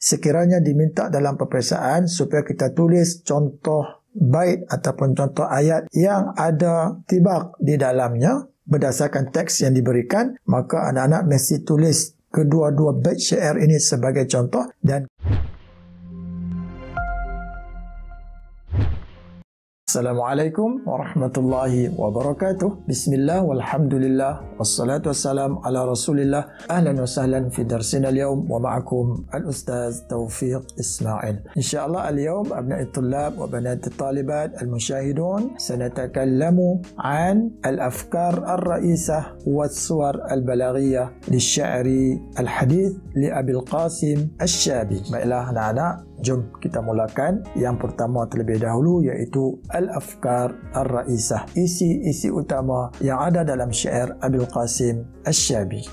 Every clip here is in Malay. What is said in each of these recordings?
sekiranya diminta dalam peperiksaan supaya kita tulis contoh bait ataupun contoh ayat yang ada tibak di dalamnya berdasarkan teks yang diberikan, maka anak-anak mesti tulis kedua-dua bait syair ini sebagai contoh. Dan Assalamualaikum warahmatullahi wabarakatuh. Bismillah walhamdulillah wassalatu wassalam ala rasulillah. Ahlan wa sahlan fi darsina al-yawm wa ma'akum al-ustaz Taufiq Ismail. Insyaallah al-yawm abna'i at-tullab wa banat at-talibat al-mushahidun sanatakallamu an al-afkar al-ra'isah wa as-suwar al-balaghiyah lisya'ri al-hadith li Abil Qasim Asy-Syabi. Baiklah anak-anak, jom kita mulakan yang pertama terlebih dahulu, iaitu Al-Afkar Ar-Ra'isah, isi-isi utama yang ada dalam syair Abil Qasim Asy-Syabi.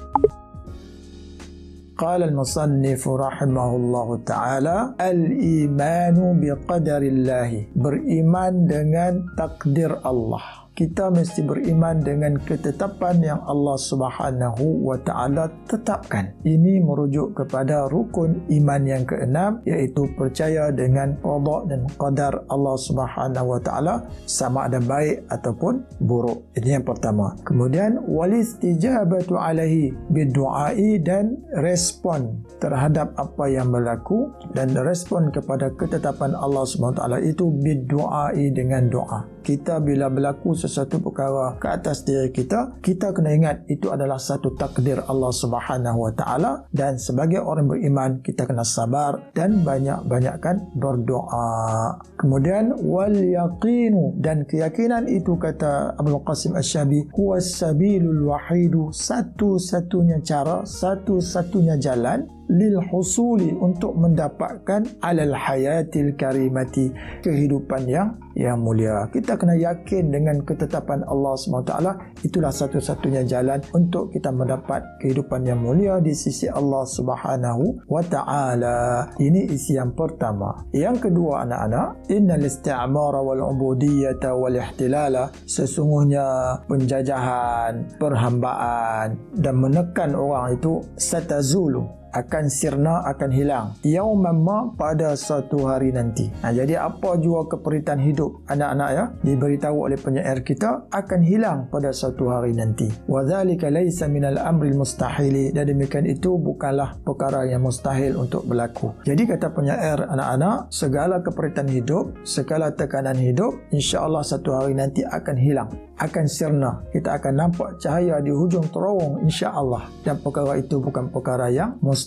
Qala al-musannif rahimahullahu ta'ala, al-imanu biqadarillahi, beriman dengan takdir Allah. Kita mesti beriman dengan ketetapan yang Allah Subhanahu wa Ta'ala tetapkan. Ini merujuk kepada rukun iman yang keenam, iaitu percaya dengan qada dan qadar Allah Subhanahu wa Ta'ala, sama ada baik ataupun buruk. Ini yang pertama. Kemudian walistijabatu alaihi bidu'ai, dan respon terhadap apa yang berlaku dan respon kepada ketetapan Allah Subhanahu wa Ta'ala itu bidu'ai, dengan doa. Kita bila berlaku sesuatu perkara ke atas diri kita, kita kena ingat itu adalah satu takdir Allah Subhanahu wa Ta'ala, dan sebagai orang beriman kita kena sabar dan banyak-banyakkan berdoa. Kemudian wal yaqinu, dan keyakinan itu, kata Abul Qasim Asy-Syabi, huwas sabilul wahidu, satu-satunya cara, satu-satunya jalan lil husuli, untuk mendapatkan alal hayatil karimati, kehidupan yang mulia. Kita kena yakin dengan ketetapan Allah SWT, itulah satu-satunya jalan untuk kita mendapat kehidupan yang mulia di sisi Allah Subhanahu wa Ta'ala. Ini isi yang pertama. Yang kedua anak-anak, innal isti'mara wal ubudiyyata wal ihtilala, sesungguhnya penjajahan, perhambaan dan menekan orang itu satazulu, akan sirna, akan hilang. Yauman ma, pada suatu hari nanti. Jadi apa jua keperitan hidup anak-anak ya, diberitahu oleh penyair kita, akan hilang pada suatu hari nanti. Wa dzalika laisa minal amril mustahili, dan demikian itu bukanlah perkara yang mustahil untuk berlaku. Jadi kata penyair anak-anak, segala keperitan hidup, segala tekanan hidup, insya-Allah satu hari nanti akan hilang, akan sirna. Kita akan nampak cahaya di hujung terowong insya-Allah, dan perkara itu bukan perkara yang mustahil.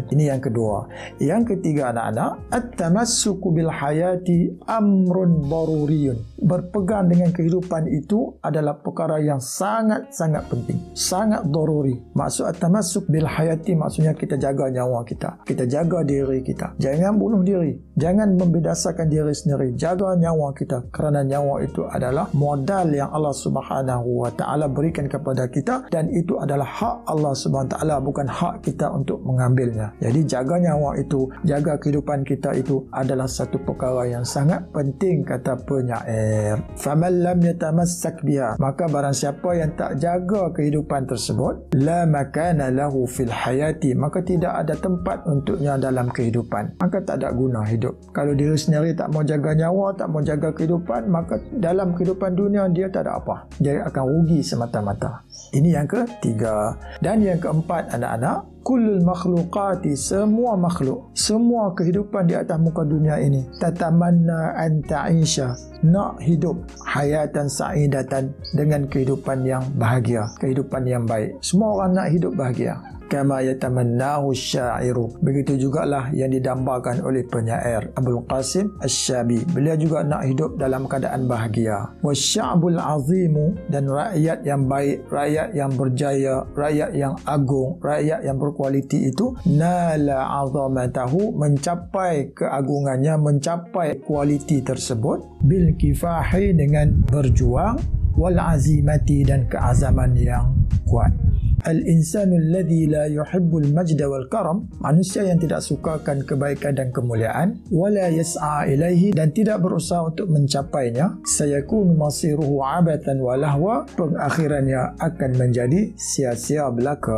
Ini yang kedua. Yang ketiga anak-anak, at-tamassuku bil hayati amrun daruriyun, berpegang dengan kehidupan itu adalah perkara yang sangat-sangat penting, sangat daruri. Maksud at-tamassuk bil hayati, maksudnya kita jaga nyawa kita, kita jaga diri kita, jangan bunuh diri, jangan membedasakan diri sendiri, jaga nyawa kita, kerana nyawa itu adalah modal yang Allah Subhanahu wa Ta'ala berikan kepada kita, dan itu adalah hak Allah Subhanahu wa Ta'ala, bukan hak kita untuk mengambilnya. Jadi jaga nyawa itu, jaga kehidupan kita itu adalah satu perkara yang sangat penting, kata penyair. Faman lam yatamassak biha, maka barang siapa yang tak jaga kehidupan tersebut, la makana lahu fil hayati, maka tidak ada tempat untuknya dalam kehidupan, maka tak ada guna hidup. Kalau diri sendiri tak mau jaga nyawa, tak mau jaga kehidupan, maka dalam kehidupan dunia dia tak ada apa, dia akan rugi semata-mata. Ini yang ketiga. Dan yang keempat anak-anak, kullul makhluqati, semua makhluk, semua kehidupan di atas muka dunia ini, tatamanna an ta'isha, nak hidup hayatan sa'idatan, dengan kehidupan yang bahagia, kehidupan yang baik. Semua orang nak hidup bahagia. Kama yatamannahu syairu, begitu jugalah yang didambakan oleh penyair Abul Qasim Asy-Syabi. Beliau juga nak hidup dalam keadaan bahagia. Wasya'bul azimu, dan rakyat yang baik, rakyat yang berjaya, rakyat yang agung, rakyat yang berkualiti itu, nala azamatahu, mencapai keagungannya, mencapai kualiti tersebut, bil kifahi, dengan berjuang, wal azimati, dan keazaman yang kuat. Al-insanu alladhi la yuhibbul majda wal karam, manusia yang tidak sukakan kebaikan dan kemuliaan, wala yas'a ilaihi, dan tidak berusaha untuk mencapainya, sayakunu masiruhu abatan wa lahwa, pengakhirannya akan menjadi sia-sia belaka.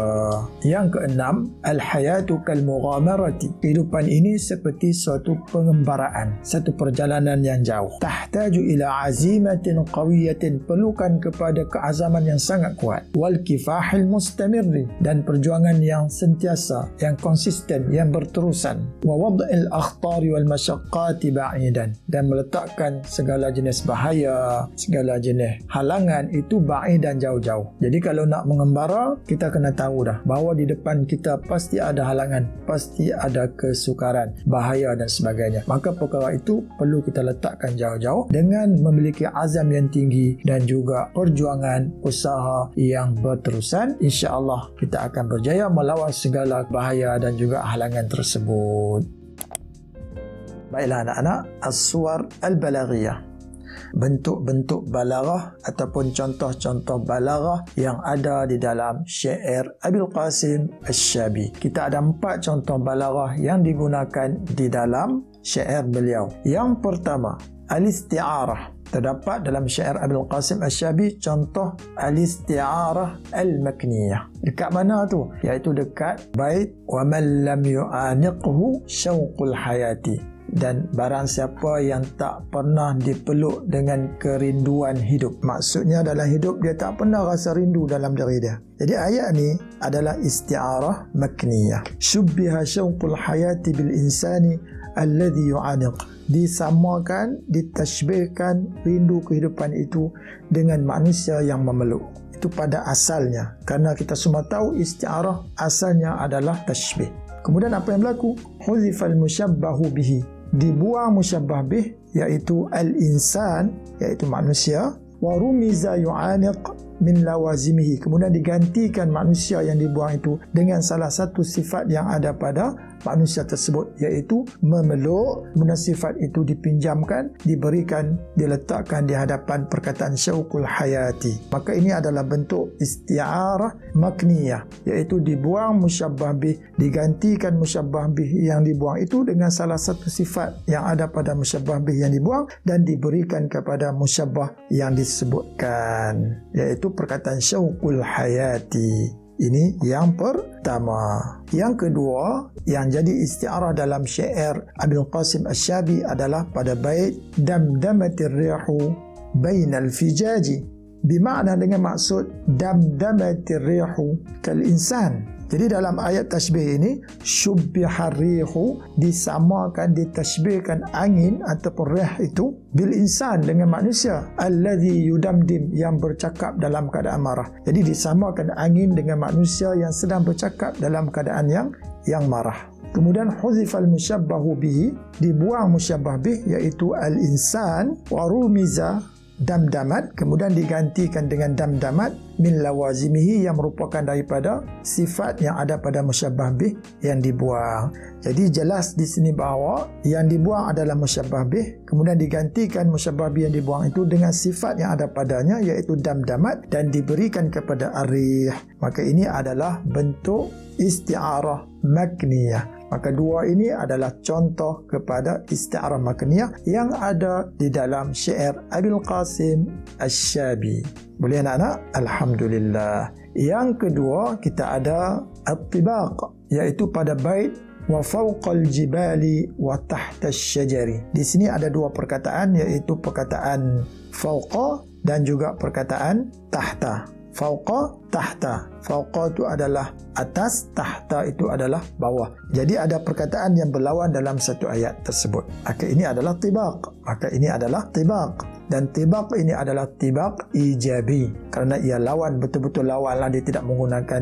Yang keenam, al-hayatu kal mughamarati, kehidupan ini seperti suatu pengembaraan, satu perjalanan yang jauh. Tahtaju ila azimatin qawiyatin, perlukan kepada keazaman yang sangat kuat. Wal kifahil mustamirri, dan perjuangan yang sentiasa, yang konsisten, yang berterusan. Wa wad'il akhtari wal masyaqqati ba'idan, dan meletakkan segala jenis bahaya, segala jenis halangan itu ba'idan, jauh-jauh. Jadi kalau nak mengembara, kita kena tahu dah bahawa di depan kita pasti ada halangan, pasti ada kesukaran, bahaya dan sebagainya. Maka perkara itu perlu kita letakkan jauh-jauh dengan memiliki azam yang tinggi dan juga perjuangan usaha yang berterusan. InsyaAllah kita akan berjaya melawan segala bahaya dan juga halangan tersebut. Baiklah anak-anak, as-suwar al-balaghiyah, bentuk-bentuk balaghah ataupun contoh-contoh balaghah yang ada di dalam syair Abil Qasim Asy-Syabi. Kita ada 4 contoh balaghah yang digunakan di dalam syair beliau. Yang pertama, al-isti'arah. Terdapat dalam syair Abil Qasim Asy-Syabi contoh al-isti'arah al-makniyah. Dekat mana tu? Iaitu dekat bait wa man lam yu'aniqhu syauqul hayati, dan barang siapa yang tak pernah dipeluk dengan kerinduan hidup. Maksudnya dalam hidup dia tak pernah rasa rindu dalam diri dia. Jadi ayat ni adalah isti'arah makniyah. Syubbiha syauqul hayati bil insani alladhi yu'aniq, disamakan, ditashbihkan rindu kehidupan itu dengan manusia yang memeluk. Itu pada asalnya, kerana kita semua tahu isti'arah asalnya adalah tashbih. Kemudian apa yang berlaku? Huzifal musyabbahu bihi, dibuang musyabbah bih, iaitu al-insan, iaitu manusia, wa rumiza yu'aniq min lawazimihi, kemudian digantikan manusia yang dibuang itu dengan salah satu sifat yang ada pada manusia tersebut, iaitu memeluk. Kemudian sifat itu dipinjamkan, diberikan, diletakkan di hadapan perkataan syauqul hayati. Maka ini adalah bentuk isti'arah makniyah, iaitu dibuang musyabbah bih, digantikan musyabbah bih yang dibuang itu dengan salah satu sifat yang ada pada musyabbah bih yang dibuang dan diberikan kepada musyabbah yang disebutkan, iaitu perkataan syauqul hayati. Ini yang pertama. Yang kedua, yang jadi isti'arah dalam syair Abil Qasim Asy-Syabi adalah pada bait damdamatir rihu bainal fijaji, bermakna dengan maksud damdamatir rihu kal insan. Jadi dalam ayat tasbih ini, syubbihar rihu, disamakan, ditashbihkan angin ataupun rih itu bil insan, dengan manusia, alladhi yudamdim, yang bercakap dalam keadaan marah. Jadi disamakan angin dengan manusia yang sedang bercakap dalam keadaan yang marah. Kemudian huzifal musyabbahu bihi, dibuang musyabbah bih, iaitu al-insan, wa rumiza damdamat, kemudian digantikan dengan damdamat min lawazimihi, yang merupakan daripada sifat yang ada pada musyabbah bih yang dibuang. Jadi jelas di sini bahawa yang dibuang adalah musyabbah bih, kemudian digantikan musyabbah bih yang dibuang itu dengan sifat yang ada padanya, iaitu damdamat, dan diberikan kepada arih. Maka ini adalah bentuk isti'arah makniyah. Maka dua ini adalah contoh kepada isti'arah makniyah yang ada di dalam syair Abil Qasim Asy-Syabi. Boleh anak-anak? Alhamdulillah. Yang kedua, kita ada at-tibaq, iaitu pada bait wa fawqal jibali wa tahta syajari. Di sini ada dua perkataan, iaitu perkataan fawqa dan juga perkataan tahta. Fawqa, tahta. Fawqa itu adalah atas, tahta itu adalah bawah. Jadi ada perkataan yang berlawan dalam satu ayat tersebut. Maka ini adalah tibaq. Maka ini adalah tibaq. Dan tibaq ini adalah tibaq ijabi. Kerana ia lawan, betul-betul lawan lah. Dia tidak menggunakan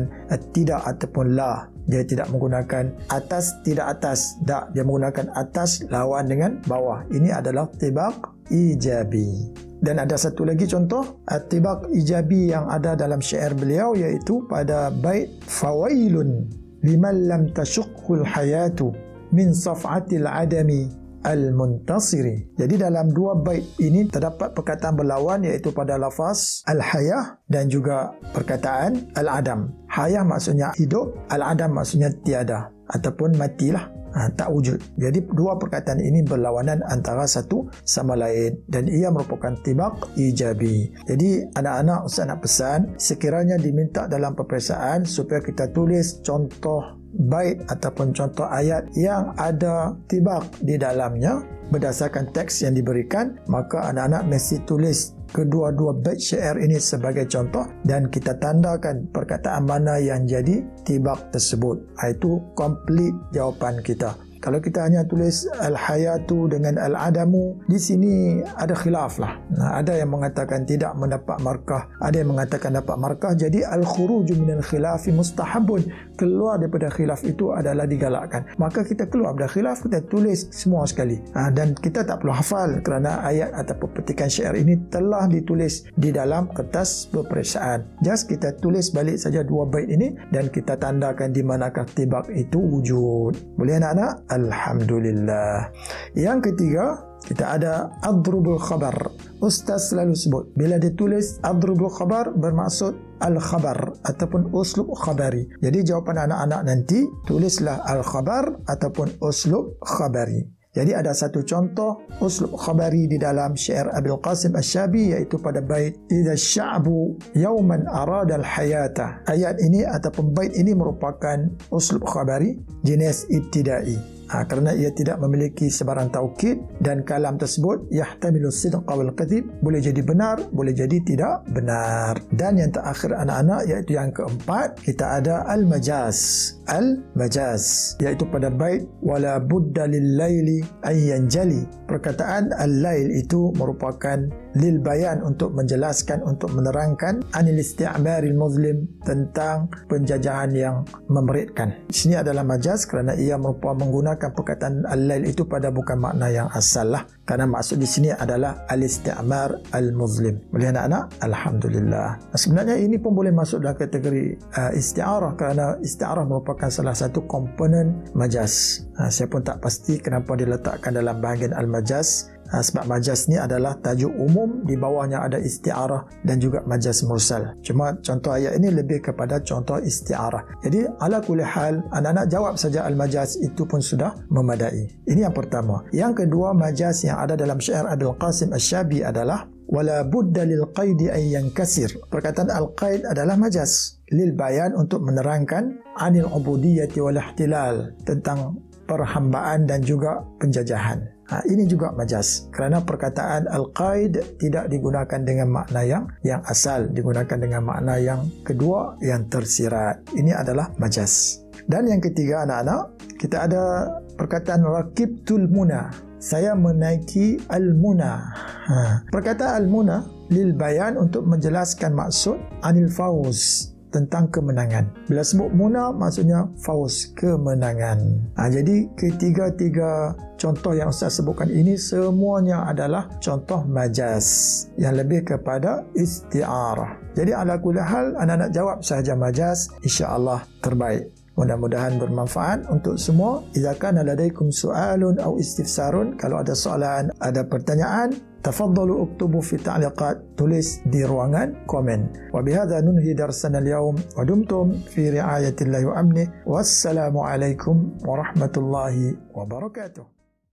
tidak ataupun la. Dia tidak menggunakan atas, tidak atas. Tak, dia menggunakan atas lawan dengan bawah. Ini adalah tibaq ijabi. Dan ada satu lagi contoh at-tibaq ijabi yang ada dalam syair beliau, iaitu pada bait fawailun liman lam tashuqqul hayatu min saf'atil adami al-muntasiri. Jadi dalam dua bait ini terdapat perkataan berlawan, iaitu pada lafaz al-hayah dan juga perkataan al-adam. Hayah maksudnya hidup, al-adam maksudnya tiada ataupun matilah, tak wujud. Jadi dua perkataan ini berlawanan antara satu sama lain dan ia merupakan tibaq ijabi. Jadi anak-anak Ustaz nak pesan, sekiranya diminta dalam peperiksaan supaya kita tulis contoh bait ataupun contoh ayat yang ada tibaq di dalamnya berdasarkan teks yang diberikan, maka anak-anak mesti tulis kedua-dua bait syair ini sebagai contoh dan kita tandakan perkataan mana yang jadi tibaq tersebut. Itu komplit jawapan kita. Kalau kita hanya tulis al-hayatu dengan al-adamu, di sini ada khilaf lah. Ada yang mengatakan tidak mendapat markah, ada yang mengatakan dapat markah. Jadi al-khuruju minal khilafi mustahabun. Keluar daripada khilaf itu adalah digalakkan. Maka kita keluar daripada khilaf, kita tulis semua sekali. Dan kita tak perlu hafal kerana ayat ataupun petikan syair ini telah ditulis di dalam kertas peperiksaan. Just kita tulis balik saja dua bait ini dan kita tandakan di manakah tibaq itu wujud. Boleh anak-anak? Alhamdulillah. Yang ketiga, kita ada adrubul khabar. Ustaz selalu sebut bila ditulis adrubul khabar bermaksud al-khabar ataupun uslub khabari. Jadi jawapan anak-anak nanti tulislah al-khabar ataupun uslub khabari. Jadi ada satu contoh uslub khabari di dalam syair Abil Qasim Asy-Syabi, iaitu pada bait idza sya'bu yawman arada al-hayata. Ayat ini ataupun bait ini merupakan uslub khabari jenis ibtidai. Kerana ia tidak memiliki sebarang taukid dan kalam tersebut yahtamilu sidqa wal kadhib, boleh jadi benar, boleh jadi tidak benar. Dan yang terakhir anak-anak, iaitu yang keempat, kita ada al-majaz. Al-majaz iaitu pada bait wala budda lil laili ay yanjali. Perkataan al-lail itu merupakan lil bayan, untuk menjelaskan, untuk menerangkan anil isti'maril muzlim, tentang penjajahan yang memeritkan. Di sini adalah majaz kerana ia merupakan menggunakan perkataan al-lail itu pada bukan makna yang asal lah. Kerana maksud di sini adalah al-isti'mar al-muzlim. Boleh anak-anak? Alhamdulillah. Sebenarnya ini pun boleh masuk dalam kategori isti'arah kerana isti'arah merupakan salah satu komponen majaz. Saya pun tak pasti kenapa diletakkan dalam bahagian al-majaz. Sebab majaz ni adalah tajuk umum, di bawahnya ada isti'arah dan juga majaz mursal. Cuma contoh ayat ini lebih kepada contoh isti'arah. Jadi ala kulli hal, anak-anak jawab saja al-majaz itu pun sudah memadai. Ini yang pertama. Yang kedua, majaz yang ada dalam syair Abil Qasim Asy-Syabi adalah wala budda lil qaidi an yankasir. Perkataan al-qaid adalah majaz lil bayan, untuk menerangkan anil ubudiyyati wal ihtilal, tentang perhambaan dan juga penjajahan. Ini juga majaz kerana perkataan al-qaid tidak digunakan dengan makna yang asal, digunakan dengan makna yang kedua yang tersirat. Ini adalah majaz. Dan yang ketiga anak-anak, kita ada perkataan rakibtul muna. Saya menaiki al-muna. Perkataan al-muna lil bayan, untuk menjelaskan maksud anil fauz, tentang kemenangan. Bila sebut muna maksudnya fauz, kemenangan. Jadi ketiga-tiga contoh yang Ustaz sebutkan ini semuanya adalah contoh majaz yang lebih kepada isti'arah. Jadi ala kulli hal, anak-anak jawab sahaja majaz, insya-Allah terbaik. Mudah-mudahan bermanfaat untuk semua. Idza kana ladaikum su'alun aw istifsarun, kalau ada soalan, ada pertanyaan, tafaddalu uktubu fi ta'liqat, tulis di ruangan komen. Wa bihadza nunhi darsana al-yawm wa dumtum fi ri'ayatillahi wa amnih. Wassalamu alaikum warahmatullahi wabarakatuh.